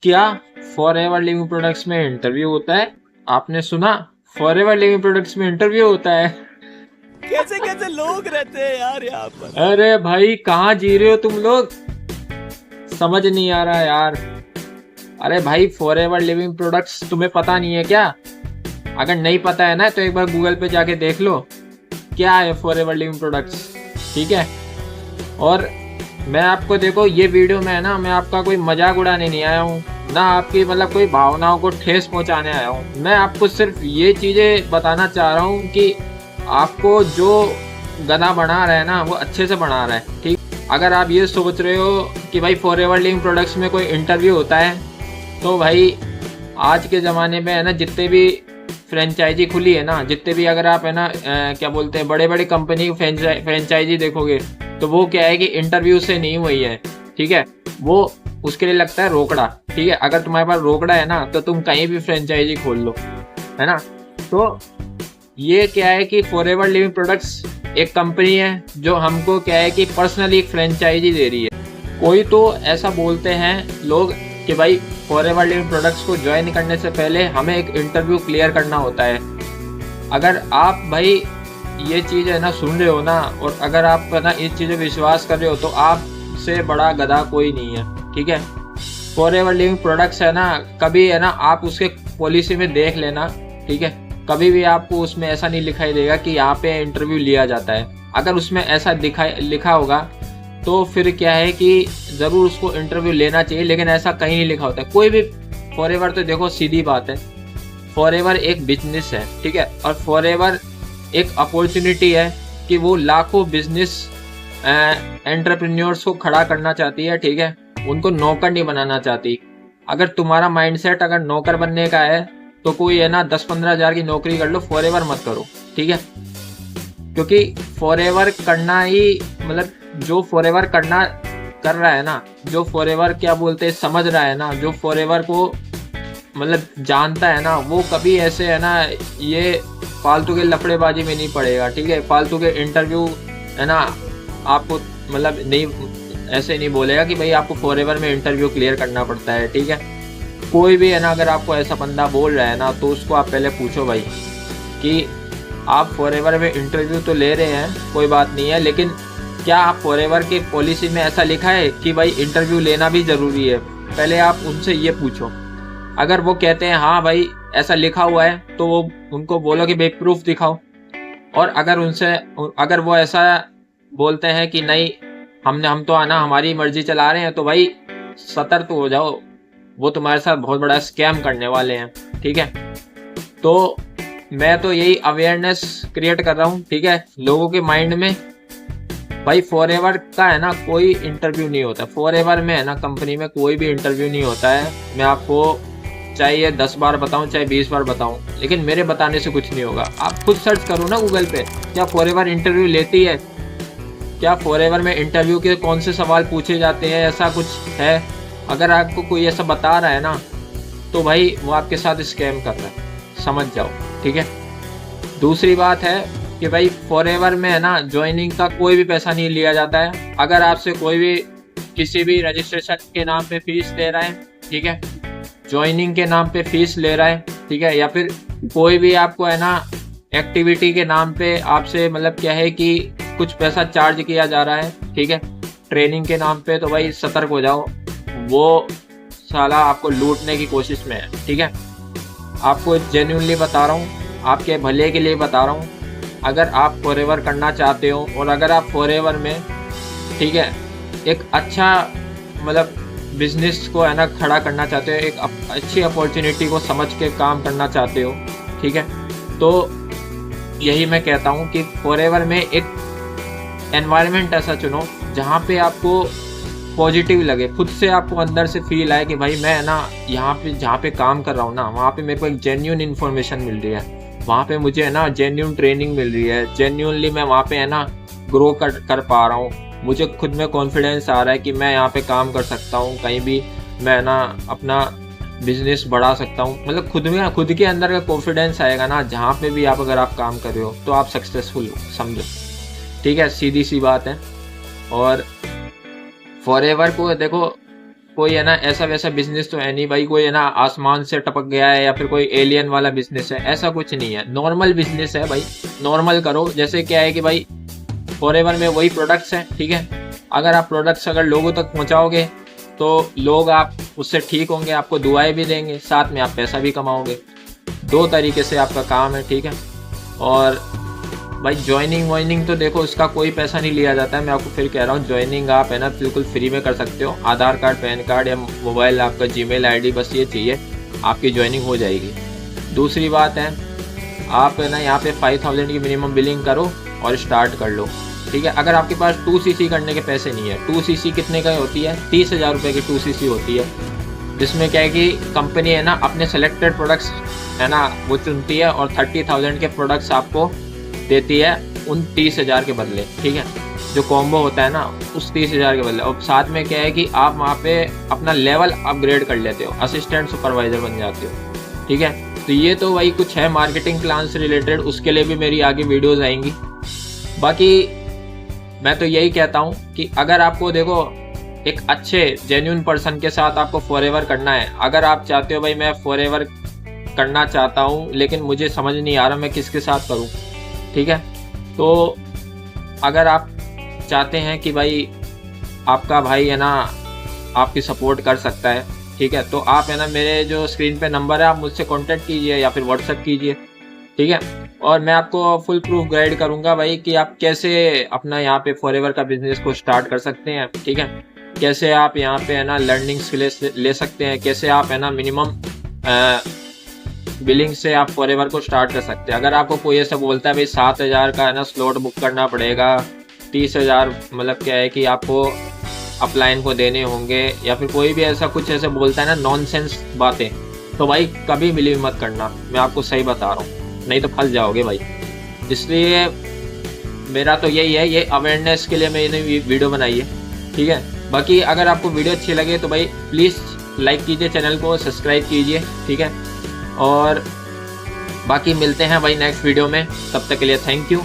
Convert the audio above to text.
क्या forever living products में interview होता है? आपने सुना? फॉरएवर लिविंग प्रोडक्ट्स में इंटरव्यू होता है? कैसे कैसे लोग रहते हैं यार यहाँ पर। अरे भाई, कहाँ जी रहे हो तुम लोग? समझ नहीं आ रहा यार। अरे भाई, फॉरएवर लिविंग प्रोडक्ट्स तुम्हें पता नहीं है क्या? अगर नहीं पता है ना तो एक बार गूगल पे जाके देख लो क्या है फॉरएवर लिविंग प्रोडक्ट्स। ठीक है। और मैं आपको, देखो, ये वीडियो में है ना, मैं आपका कोई मजाक उड़ाने नहीं आया हूँ, ना आपकी मतलब कोई भावनाओं को ठेस पहुंचाने आया हूँ। मैं आपको सिर्फ ये चीज़ें बताना चाह रहा हूँ कि आपको जो गधा बना रहा है ना वो अच्छे से बना रहा है। ठीक। अगर आप ये सोच रहे हो कि भाई फॉरएवर लिविंग प्रोडक्ट्स में कोई इंटरव्यू होता है, तो भाई आज के ज़माने में है ना, जितने भी फ्रेंचाइजी खुली है ना, जितने भी, अगर आप है ना क्या बोलते हैं, बड़े बड़े कंपनी की फ्रेंचाइजी देखोगे तो वो क्या है कि इंटरव्यू से नहीं हुई है। ठीक है। वो उसके लिए लगता है रोकड़ा। ठीक है। अगर तुम्हारे पास रोकड़ा है ना तो तुम कहीं भी फ्रेंचाइजी खोल लो, है ना। तो ये क्या है कि फॉरएवर लिविंग प्रोडक्ट्स एक कंपनी है जो हमको क्या है कि पर्सनली एक फ्रेंचाइजी दे रही है। कोई तो ऐसा बोलते हैं लोग कि भाई फॉरएवर लिविंग प्रोडक्ट्स को ज्वाइन करने से पहले हमें एक इंटरव्यू क्लियर करना होता है। अगर आप भाई ये चीज़ है ना सुन रहे हो ना, और अगर आप ना इस चीज़ें विश्वास कर रहे हो, तो आपसे बड़ा गधा कोई नहीं है। ठीक है। फॉरएवर लिविंग प्रोडक्ट्स है ना, कभी है ना आप उसके पॉलिसी में देख लेना। ठीक है। कभी भी आपको उसमें ऐसा नहीं लिखाई देगा कि यहाँ पे इंटरव्यू लिया जाता है। अगर उसमें ऐसा लिखा होगा तो फिर क्या है कि ज़रूर उसको इंटरव्यू लेना चाहिए, लेकिन ऐसा कहीं नहीं लिखा होता है कोई भी। फॉरएवर तो देखो, सीधी बात है, फॉरएवर एक बिजनेस है। ठीक है। और फॉरएवर एक अपॉर्चुनिटी है कि वो लाखों बिजनेस एंटरप्रेन्योर्स को खड़ा करना चाहती है। ठीक है। उनको नौकर नहीं बनाना चाहती। अगर तुम्हारा माइंडसेट अगर नौकर बनने का है तो कोई है ना 10-15 हज़ार की नौकरी कर लो, फॉरएवर मत करो। ठीक है। क्योंकि फॉरएवर करना ही मतलब, जो फॉरएवर कर रहा है ना, जो फॉरएवर क्या बोलते हैं समझ रहा है ना, जो फॉरएवर को मतलब जानता है ना, वो कभी ऐसे है ना ये फालतू के लफड़ेबाजी में नहीं पड़ेगा। ठीक है। फालतू के इंटरव्यू है ना आपको मतलब नहीं, ऐसे नहीं बोलेगा कि भाई आपको फॉरएवर में इंटरव्यू क्लियर करना पड़ता है। ठीक है। कोई भी है ना, अगर आपको ऐसा बंदा बोल रहा है ना, तो उसको आप पहले पूछो भाई कि आप फॉरएवर में इंटरव्यू तो ले रहे हैं, कोई बात नहीं है, लेकिन क्या आप फॉरएवर की पॉलिसी में ऐसा लिखा है कि भाई इंटरव्यू लेना भी ज़रूरी है? पहले आप उनसे ये पूछो। अगर वो कहते हैं हाँ भाई ऐसा लिखा हुआ है, तो वो उनको बोलो कि भाई प्रूफ दिखाओ। और अगर वो ऐसा बोलते हैं कि नहीं, हम तो आना हमारी मर्जी चला रहे हैं, तो भाई सतर्क हो जाओ, वो तुम्हारे साथ बहुत बड़ा स्कैम करने वाले हैं। ठीक है। तो मैं तो यही अवेयरनेस क्रिएट कर रहा हूँ। ठीक है। लोगों के माइंड में भाई फॉरएवर का है ना कोई इंटरव्यू नहीं होता। फॉरएवर में है ना कंपनी में कोई भी इंटरव्यू नहीं होता है। मैं आपको चाहे ये 10 बार बताऊं चाहे 20 बार बताऊं, लेकिन मेरे बताने से कुछ नहीं होगा। आप खुद सर्च करो ना गूगल पे, क्या फॉरएवर इंटरव्यू लेती है, क्या फॉरएवर में इंटरव्यू के कौन से सवाल पूछे जाते हैं, ऐसा कुछ है? अगर आपको कोई ऐसा बता रहा है ना, तो भाई वो आपके साथ स्कैम कर रहा है, समझ जाओ। ठीक है। दूसरी बात है कि भाई फॉरएवर में है ना ज्वाइनिंग का कोई भी पैसा नहीं लिया जाता है। अगर आपसे कोई भी किसी भी रजिस्ट्रेशन के नाम पे फीस ले रहा है, ठीक है, ज्वाइनिंग के नाम पे फीस ले रहा है, ठीक है, या फिर कोई भी आपको है ना एक्टिविटी के नाम पे आपसे मतलब क्या है कि कुछ पैसा चार्ज किया जा रहा है, ठीक है, ट्रेनिंग के नाम पे, तो भाई सतर्क हो जाओ, वो साला आपको लूटने की कोशिश में है। ठीक है। आपको जेन्युइनली बता रहा हूँ, आपके भले के लिए बता रहा हूँ। अगर आप फॉरएवर करना चाहते हो और अगर आप फॉरएवर में, ठीक है, एक अच्छा मतलब बिजनेस को है ना खड़ा करना चाहते हो, एक अच्छी अपॉर्चुनिटी को समझ के काम करना चाहते हो, ठीक है, तो यही मैं कहता हूँ कि फॉरएवर में एक एनवायरनमेंट ऐसा चुनो जहाँ पे आपको पॉजिटिव लगे, खुद से आपको अंदर से फील आए कि भाई मैं है ना यहाँ पे जहाँ पे काम कर रहा हूँ ना, वहाँ पे मेरे को एक जेन्यून इन्फॉर्मेशन मिल रही है, वहाँ पे मुझे है ना जेन्यून ट्रेनिंग मिल रही है, जेन्यूनली मैं वहाँ पे है ना ग्रो कर पा रहा हूँ, मुझे खुद में कॉन्फिडेंस आ रहा है कि मैं यहाँ पे काम कर सकता हूँ, कहीं भी मैं ना अपना बिजनेस बढ़ा सकता हूँ। मतलब खुद के अंदर का कॉन्फिडेंस आएगा ना, जहाँ पे भी आप अगर आप काम कर रहे हो तो आप सक्सेसफुल हो, समझो। ठीक है। सीधी सी बात है। और फॉरएवर को देखो, कोई है ना ऐसा वैसा बिजनेस तो है नहीं भाई, कोई है ना आसमान से टपक गया है या फिर कोई एलियन वाला बिजनेस है, ऐसा कुछ नहीं है। नॉर्मल बिजनेस है भाई, नॉर्मल करो। जैसे क्या है कि भाई फॉरएवर में वही प्रोडक्ट्स हैं, ठीक है। अगर आप प्रोडक्ट्स अगर लोगों तक पहुंचाओगे तो लोग आप उससे ठीक होंगे, आपको दुआएं भी देंगे, साथ में आप पैसा भी कमाओगे। 2 तरीके से आपका काम है, ठीक है। और भाई ज्वाइनिंग वाइनिंग तो देखो उसका कोई पैसा नहीं लिया जाता है, मैं आपको फिर कह रहा हूँ। ज्वाइनिंग आप है ना बिल्कुल फ्री में कर सकते हो। आधार कार्ड, पैन कार्ड या मोबाइल, आपका जीमेल आईडी, बस ये चाहिए, आपकी ज्वाइनिंग हो जाएगी। दूसरी बात है, आप है ना यहाँ पे 5000 की मिनिमम बिलिंग करो और स्टार्ट कर लो, ठीक है। अगर आपके पास 2cc करने के पैसे नहीं है, 2cc कितने का होती है? 30,000 रुपये की 2cc होती है, जिसमें क्या है कि कंपनी है ना अपने सेलेक्टेड प्रोडक्ट्स है ना वो चुनती है और 30,000 के प्रोडक्ट्स आपको देती है उन 30,000 के बदले, ठीक है। जो कॉम्बो होता है ना उस 30,000 के बदले। और साथ में क्या है कि आप वहाँ पे अपना लेवल अपग्रेड कर लेते हो, असिस्टेंट सुपरवाइजर बन जाते हो, ठीक है। तो ये तो वही कुछ है मार्केटिंग प्लान से रिलेटेड, उसके लिए भी मेरी आगे वीडियोज़ आएंगी। बाकी मैं तो यही कहता हूँ कि अगर आपको देखो एक अच्छे जेन्युइन पर्सन के साथ आपको फॉरएवर करना है, अगर आप चाहते हो भाई मैं फॉरएवर करना चाहता हूँ लेकिन मुझे समझ नहीं आ रहा मैं किसके साथ करूँ, ठीक है। तो अगर आप चाहते हैं कि भाई आपका भाई है ना आपकी सपोर्ट कर सकता है, ठीक है, तो आप है ना मेरे जो स्क्रीन पे नंबर है आप मुझसे कांटेक्ट कीजिए या फिर व्हाट्सएप कीजिए, ठीक है। और मैं आपको फुल प्रूफ गाइड करूंगा भाई कि आप कैसे अपना यहाँ पे फॉरएवर का बिजनेस को स्टार्ट कर सकते हैं, ठीक है। कैसे आप यहाँ पे है ना लर्निंग्स ले सकते हैं, कैसे आप है ना मिनिमम बिलिंग से आप फॉरएवर को स्टार्ट कर सकते हैं। अगर आपको कोई ऐसा बोलता है भाई 7,000 का है ना स्लॉट बुक करना पड़ेगा, 30,000 मतलब क्या है कि आपको अपलाइन को देने होंगे, या फिर कोई भी ऐसा कुछ ऐसे बोलता है ना नॉनसेंस बातें, तो भाई कभी बिलीव मत करना, मैं आपको सही बता रहा हूँ, नहीं तो फंस जाओगे भाई। इसलिए मेरा तो यही है, ये अवेयरनेस के लिए मैंने वीडियो बनाई है, ठीक है। बाकी अगर आपको वीडियो अच्छी लगे तो भाई प्लीज़ लाइक कीजिए, चैनल को सब्सक्राइब कीजिए, ठीक है। और बाकी मिलते हैं भाई नेक्स्ट वीडियो में, तब तक के लिए थैंक यू।